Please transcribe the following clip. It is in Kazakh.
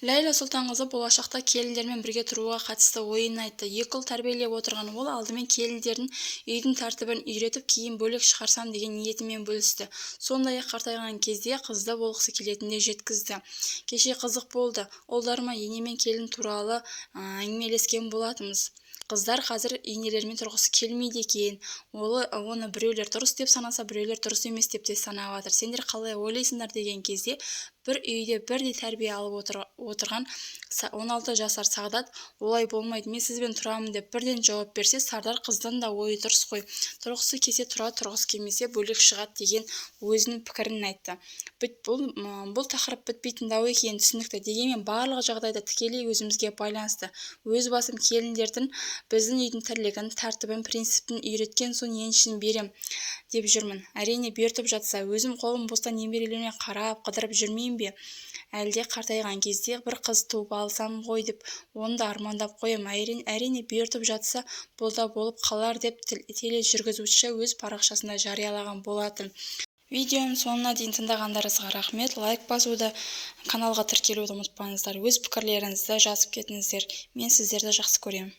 Ләйла Сұлтанқызы болашақта келіндермен бірге тұруға қатысты ойын айтты. 2 ұл тәрбиелеп отырған ол алдымен келіндердің үйдің тәртібін үйретіп, кейін бөлек шығарсам деген ниетімен бөлісті. Сондай-ақ қартайған кезде қызды болғысы келетінін де жеткізді. Кеше қызық болды. Ұлдарыма ене мен келін туралы әңгімелескен болатынбыз. Қыздар қазір енелерімен тұрғысы келмейді екен. Оны біреулер дұрыс деп санаса, біреулер дұрыс емес деп те санап жатыр. Сендер қалай ойлайсыңдар деген кезде бір үйде бірдей тәрбие алып отырған 16 жасар Сағдат олай болмайды, мен сізбен тұрамын деп бірден жауап берсе, Сардар қыздан да ойы дұрыс қой. Тұрғысы келсе тұрады, тұрғысы келмесе бөлек шығады деген өзінің пікірін айтты. Бұл тақырып бітпейтін дау екені түсінікті, дегенмен барлық жағдайда тікелей өзімізге байланысты. Өз басым келіндердің біздің үйдің тірлігін, тәртібін, принципін үйреткен соң еншісін берем деп жүрмін. Әрине бертіп жатса, өзім қолым бостан немерелеріме қарап, қыдырып жүрмеймін бе? Әлде қартайған кезде бір қыз туып алсам ғой деп оны да армандап қоям. Әрине бертіп жатса, бұл да болып қалар деп тележүргізуші өз парақшасында жариялаған болатын. Видеоның соңына дейін тыңдағандарыңызға рахмет. Лайк басуды, каналға тіркелуді ұмытпаңыздар. Өз пікірлеріңізді жазып кетіңіздер. Мен сіздерді жақсы көремін.